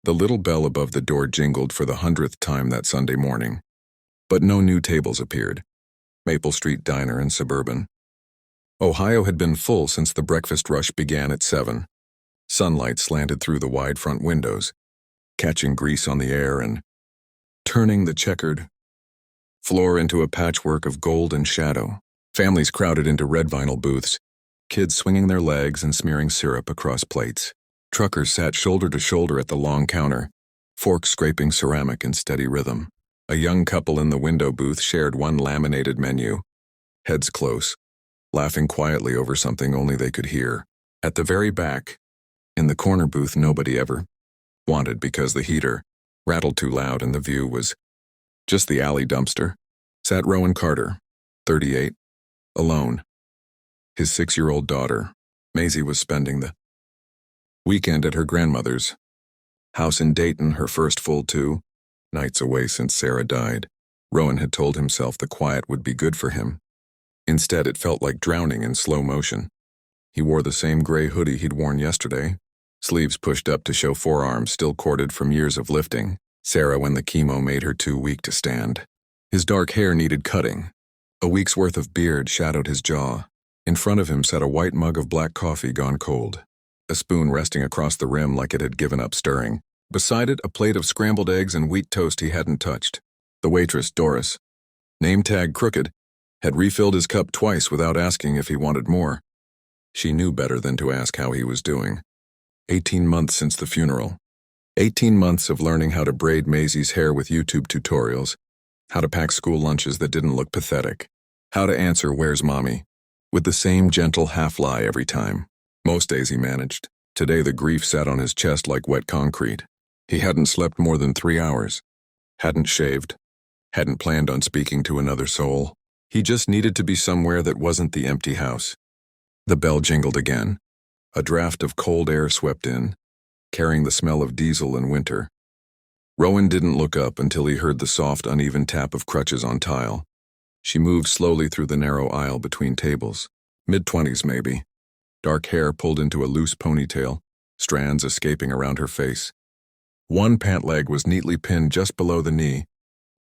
The little bell above the door jingled for the 100th time that Sunday morning. But no new tables appeared. Maple Street Diner and Suburban. Ohio had been full since the breakfast rush began at 7. Sunlight slanted through the wide front windows, catching grease on the air and turning the checkered floor into a patchwork of gold and shadow. Families crowded into red vinyl booths, kids swinging their legs and smearing syrup across plates. Truckers sat shoulder to shoulder at the long counter, forks scraping ceramic in steady rhythm. A young couple in the window booth shared one laminated menu, heads close, laughing quietly over something only they could hear. At the very back, in the corner booth nobody ever wanted because the heater rattled too loud and the view was just the alley dumpster, sat Rowan Carter, 38, alone. His 6-year-old daughter, Maisie, was spending the weekend at her grandmother's house in Dayton, her first full 2 nights away since Sarah died. Rowan had told himself the quiet would be good for him. Instead, it felt like drowning in slow motion. He wore the same gray hoodie he'd worn yesterday, sleeves pushed up to show forearms still corded from years of lifting. Sarah when the chemo made her too weak to stand. His dark hair needed cutting. A week's worth of beard shadowed his jaw. In front of him sat a white mug of black coffee gone cold, a spoon resting across the rim like it had given up stirring. Beside it, a plate of scrambled eggs and wheat toast he hadn't touched. The waitress, Doris, name tag crooked, had refilled his cup twice without asking if he wanted more. She knew better than to ask how he was doing. 18 months since the funeral. 18 months of learning how to braid Maisie's hair with YouTube tutorials, how to pack school lunches that didn't look pathetic, how to answer "Where's Mommy?" with the same gentle half-lie every time. Most days he managed. Today the grief sat on his chest like wet concrete. He hadn't slept more than 3 hours, hadn't shaved, hadn't planned on speaking to another soul. He just needed to be somewhere that wasn't the empty house. The bell jingled again. A draft of cold air swept in, carrying the smell of diesel in winter. Rowan didn't look up until he heard the soft, uneven tap of crutches on tile. She moved slowly through the narrow aisle between tables. Mid-20s maybe. Dark hair pulled into a loose ponytail, strands escaping around her face. One pant leg was neatly pinned just below the knee.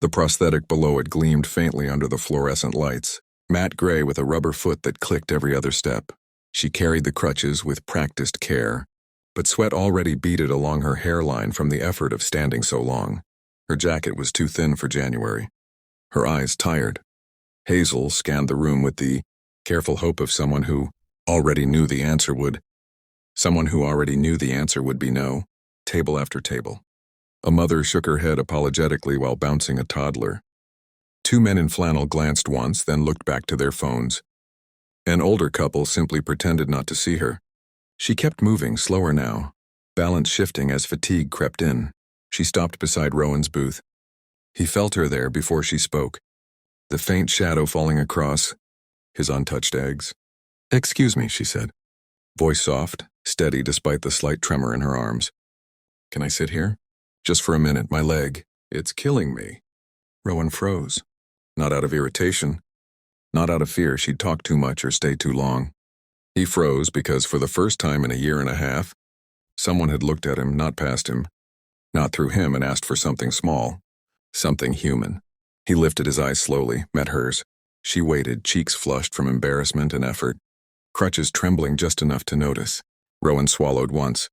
The prosthetic below it gleamed faintly under the fluorescent lights, matte gray with a rubber foot that clicked every other step. She carried the crutches with practiced care, but sweat already beaded along her hairline from the effort of standing so long. Her jacket was too thin for January. Her eyes tired. Hazel scanned the room with the careful hope of someone who already knew the answer would be no, table after table. A mother shook her head apologetically while bouncing a toddler. 2 men in flannel glanced once, then looked back to their phones. An older couple simply pretended not to see her. She kept moving, slower now, balance shifting as fatigue crept in. She stopped beside Rowan's booth. He felt her there before she spoke, the faint shadow falling across his untouched eggs. "Excuse me," she said, voice soft, steady despite the slight tremor in her arms. "Can I sit here? Just for a minute, my leg. It's killing me." Rowan froze. Not out of irritation. Not out of fear she'd talk too much or stay too long. He froze because for the first time in a year and a half, someone had looked at him, not past him, not through him, and asked for something small, something human. He lifted his eyes slowly, met hers. She waited, cheeks flushed from embarrassment and effort, crutches trembling just enough to notice. Rowan swallowed once.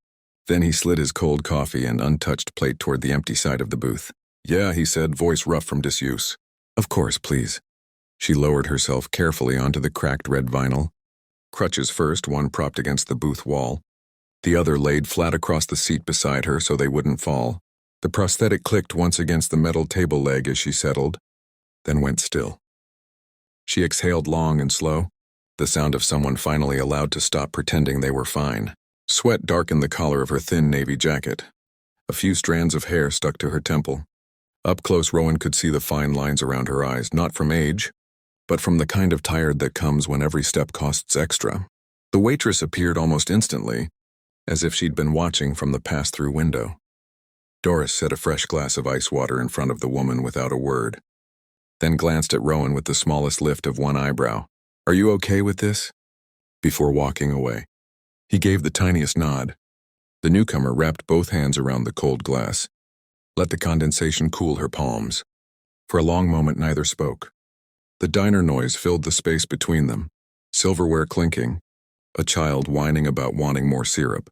Then he slid his cold coffee and untouched plate toward the empty side of the booth. "Yeah," he said, voice rough from disuse. "Of course, please." She lowered herself carefully onto the cracked red vinyl. Crutches first, one propped against the booth wall, the other laid flat across the seat beside her so they wouldn't fall. The prosthetic clicked once against the metal table leg as she settled, then went still. She exhaled long and slow, the sound of someone finally allowed to stop pretending they were fine. Sweat darkened the collar of her thin navy jacket. A few strands of hair stuck to her temple. Up close, Rowan could see the fine lines around her eyes, not from age, but from the kind of tired that comes when every step costs extra. The waitress appeared almost instantly, as if she'd been watching from the pass-through window. Doris set a fresh glass of ice water in front of the woman without a word, then glanced at Rowan with the smallest lift of one eyebrow. "Are you okay with this?" Before walking away. He gave the tiniest nod. The newcomer wrapped both hands around the cold glass. Let the condensation cool her palms. For a long moment neither spoke. The diner noise filled the space between them. Silverware clinking. A child whining about wanting more syrup.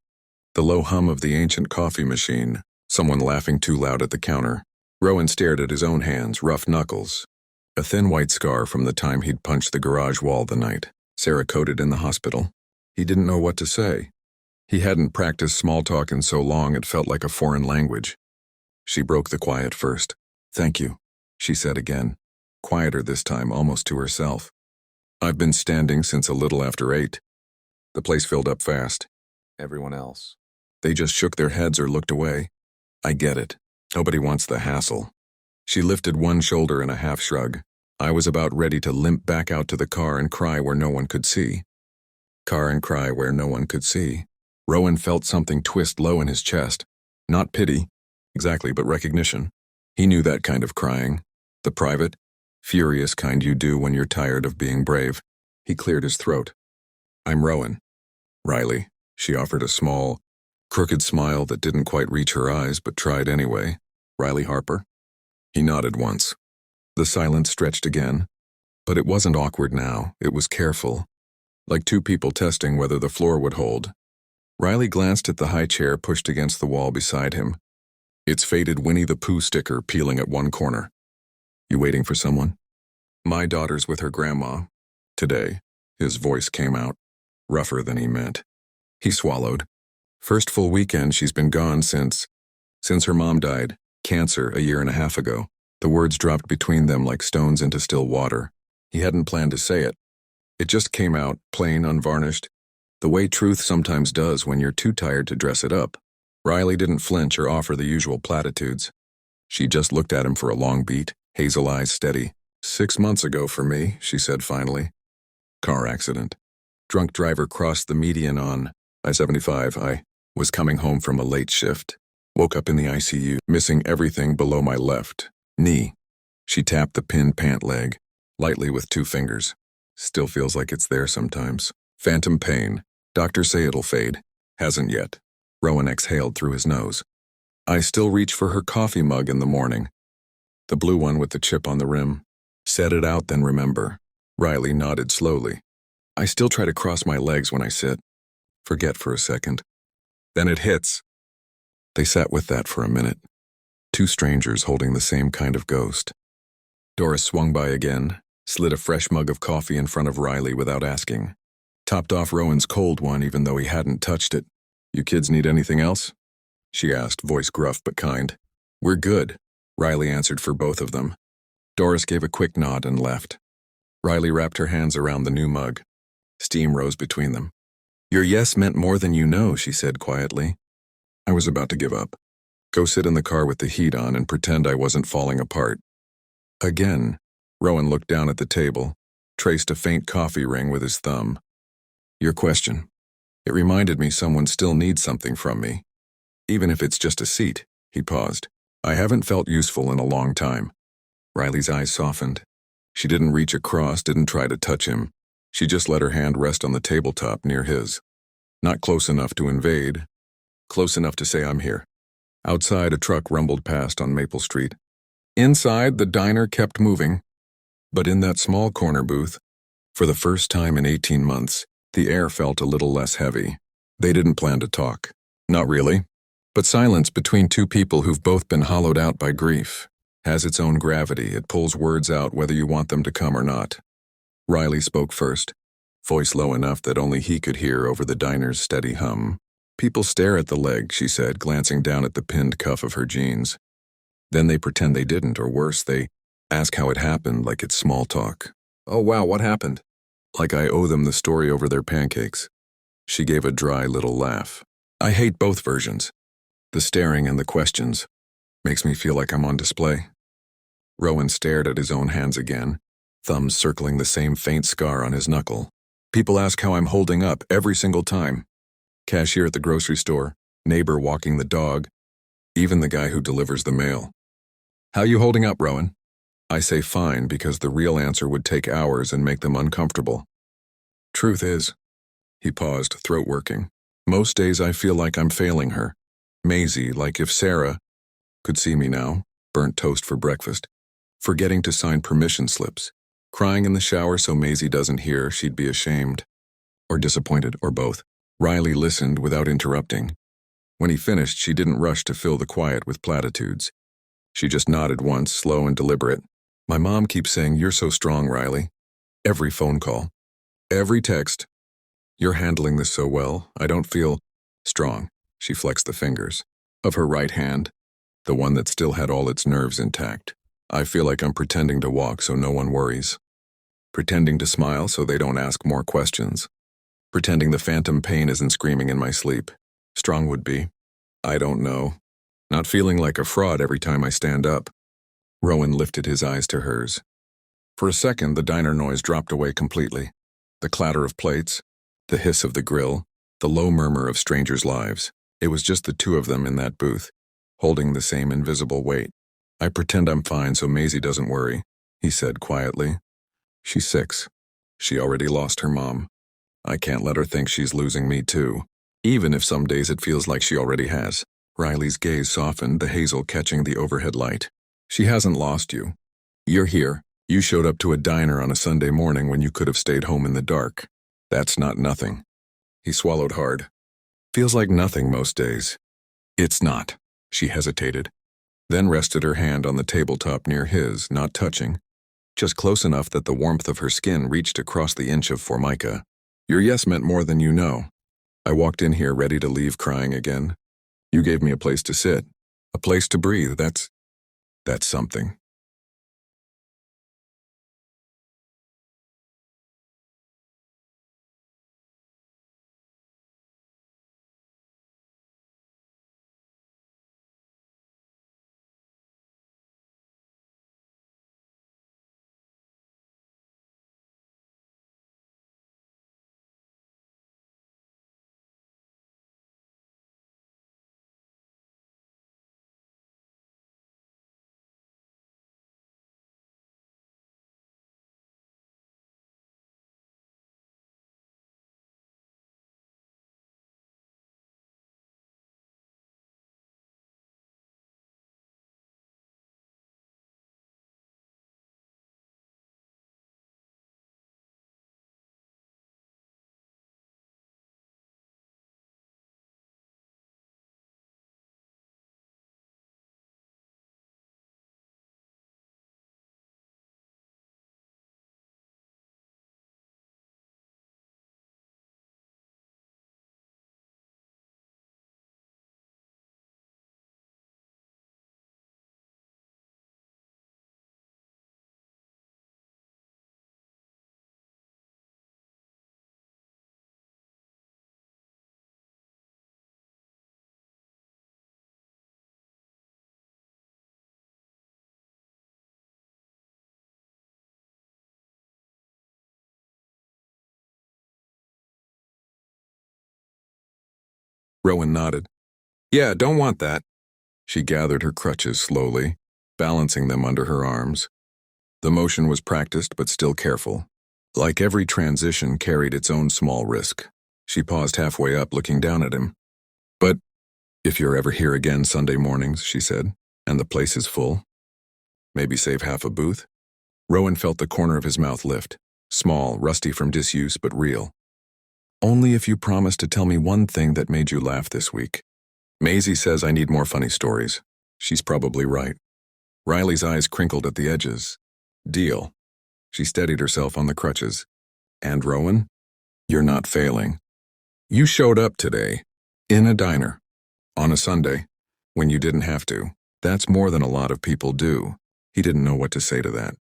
The low hum of the ancient coffee machine. Someone laughing too loud at the counter. Rowan stared at his own hands, rough knuckles. A thin white scar from the time he'd punched the garage wall the night Sarah coded in the hospital. He didn't know what to say. He hadn't practiced small talk in so long it felt like a foreign language. She broke the quiet first. "Thank you," she said again, quieter this time, almost to herself. "I've been standing since a little after 8. The place filled up fast. Everyone else. They just shook their heads or looked away. I get it. Nobody wants the hassle." She lifted one shoulder in a half shrug. I was about ready to limp back out to the car and cry where no one could see. Car and cry where no one could see. Rowan felt something twist low in his chest. Not pity, exactly, but recognition. He knew that kind of crying. The private, furious kind you do when you're tired of being brave. He cleared his throat. "I'm Rowan." "Riley." She offered a small, crooked smile that didn't quite reach her eyes but tried anyway. "Riley Harper?" He nodded once. The silence stretched again. But it wasn't awkward now, it was careful. Like two people testing whether the floor would hold. Riley glanced at the high chair pushed against the wall beside him. Its faded Winnie the Pooh sticker peeling at one corner. "You waiting for someone?" "My daughter's with her grandma. Today." His voice came out, rougher than he meant. He swallowed. "First full weekend she's been gone since her mom died. Cancer a year and a half ago." The words dropped between them like stones into still water. He hadn't planned to say it. It just came out, plain, unvarnished, the way truth sometimes does when you're too tired to dress it up. Riley didn't flinch or offer the usual platitudes. She just looked at him for a long beat, hazel eyes steady. 6 months ago for me," she said finally. "Car accident. Drunk driver crossed the median on I-75. I was coming home from a late shift. Woke up in the ICU, missing everything below my left knee." She tapped the pinned pant leg, lightly with 2 fingers. "Still feels like it's there sometimes. Phantom pain. Doctors say it'll fade. Hasn't yet." Rowan exhaled through his nose. "I still reach for her coffee mug in the morning. The blue one with the chip on the rim. Set it out, then remember." Riley nodded slowly. "I still try to cross my legs when I sit. Forget for a second. Then it hits." They sat with that for a minute. 2 strangers holding the same kind of ghost. Doris swung by again, slid a fresh mug of coffee in front of Riley without asking. Topped off Rowan's cold one even though he hadn't touched it. "You kids need anything else?" she asked, voice gruff but kind. "We're good," Riley answered for both of them. Doris gave a quick nod and left. Riley wrapped her hands around the new mug. Steam rose between them. "Your yes meant more than you know," she said quietly. I was about to give up. Go sit in the car with the heat on and pretend I wasn't falling apart. Again, Rowan looked down at the table, traced a faint coffee ring with his thumb. "Your question. It reminded me someone still needs something from me. Even if it's just a seat." He paused. "I haven't felt useful in a long time." Riley's eyes softened. She didn't reach across, didn't try to touch him. She just let her hand rest on the tabletop near his. Not close enough to invade. Close enough to say, "I'm here." Outside, a truck rumbled past on Maple Street. Inside, the diner kept moving. But in that small corner booth, for the first time in 18 months, the air felt a little less heavy. They didn't plan to talk. Not really. But silence between two people who've both been hollowed out by grief has its own gravity. It pulls words out whether you want them to come or not. Riley spoke first, voice low enough that only he could hear over the diner's steady hum. "People stare at the leg," she said, glancing down at the pinned cuff of her jeans. Then they pretend they didn't, or worse, they ask how it happened like it's small talk. "Oh wow, what happened?" Like I owe them the story over their pancakes. She gave a dry little laugh. "I hate both versions. The staring and the questions. Makes me feel like I'm on display." Rowan stared at his own hands again, thumbs circling the same faint scar on his knuckle. "People ask how I'm holding up every single time. Cashier at the grocery store, neighbor walking the dog, even the guy who delivers the mail. How you holding up, Rowan?" I say fine because the real answer would take hours and make them uncomfortable. "Truth is," he paused, throat working, Most days I feel like I'm failing her. Maisie, like if Sarah could see me now, burnt toast for breakfast, forgetting to sign permission slips, crying in the shower so Maisie doesn't hear she'd be ashamed. Or disappointed, or both. Riley listened without interrupting. When he finished, she didn't rush to fill the quiet with platitudes. She just nodded once, slow and deliberate. My mom keeps saying, "You're so strong, Riley." Every phone call. Every text. "You're handling this so well. I don't feel strong." She flexed the fingers of her right hand, the one that still had all its nerves intact. "I feel like I'm pretending to walk so no one worries. Pretending to smile so they don't ask more questions. Pretending the phantom pain isn't screaming in my sleep. Strong would be. I don't know. Not feeling like a fraud every time I stand up." Rowan lifted his eyes to hers. For a second, the diner noise dropped away completely. The clatter of plates, the hiss of the grill, the low murmur of strangers' lives. It was just the two of them in that booth, holding the same invisible weight. "I pretend I'm fine so Maisie doesn't worry," he said quietly. "She's 6. She already lost her mom. I can't let her think she's losing me too, even if some days it feels like she already has." Riley's gaze softened, the hazel catching the overhead light. "She hasn't lost you. You're here. You showed up to a diner on a Sunday morning when you could have stayed home in the dark. That's not nothing." He swallowed hard. "Feels like nothing most days." "It's not." She hesitated, then rested her hand on the tabletop near his, not touching, just close enough that the warmth of her skin reached across the inch of formica. "Your yes meant more than you know. I walked in here ready to leave crying again. You gave me a place to sit, a place to breathe. That's something." Rowan nodded. "Yeah, don't want that." She gathered her crutches slowly, balancing them under her arms. The motion was practiced but still careful. Like every transition carried its own small risk. She paused halfway up, looking down at him. "But if you're ever here again Sunday mornings," she said, "and the place is full, maybe save half a booth?" Rowan felt the corner of his mouth lift. Small, rusty from disuse, but real. "Only if you promise to tell me one thing that made you laugh this week." Maisie says I need more funny stories. She's probably right. Riley's eyes crinkled at the edges. "Deal." She steadied herself on the crutches. "And Rowan, you're not failing. You showed up today, in a diner, on a Sunday, when you didn't have to. That's more than a lot of people do." He didn't know what to say to that.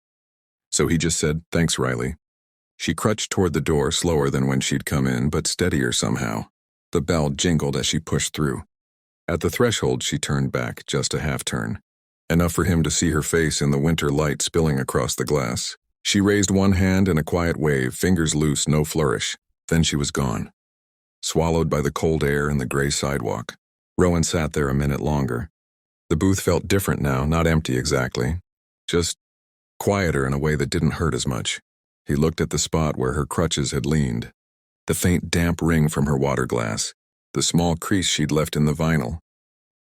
So he just said, "Thanks, Riley." She crutched toward the door, slower than when she'd come in, but steadier somehow. The bell jingled as she pushed through. At the threshold, she turned back, just a half-turn. Enough for him to see her face in the winter light spilling across the glass. She raised one hand in a quiet wave, fingers loose, no flourish. Then she was gone. Swallowed by the cold air and the gray sidewalk. Rowan sat there a minute longer. The booth felt different now, not empty exactly. Just quieter in a way that didn't hurt as much. He looked at the spot where her crutches had leaned. The faint damp ring from her water glass. the small crease she'd left in the vinyl,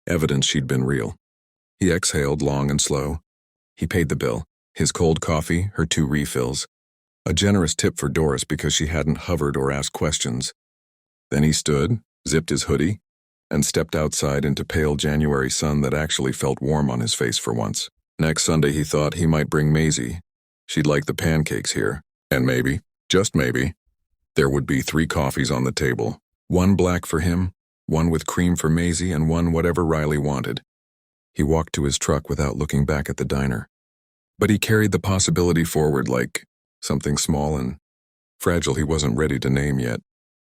evidence she'd been real. He exhaled long and slow. He paid the bill, his cold coffee, her 2 refills, a generous tip for Doris because she hadn't hovered or asked questions. Then he stood, zipped his hoodie, and stepped outside into pale January sun that actually felt warm on his face for once. Next Sunday he thought he might bring Maisie. She'd like the pancakes here, and maybe, just maybe, there would be 3 coffees on the table. 1 black for him, 1 with cream for Maisie, and 1 whatever Riley wanted. He walked to his truck without looking back at the diner. But he carried the possibility forward like something small and fragile he wasn't ready to name yet.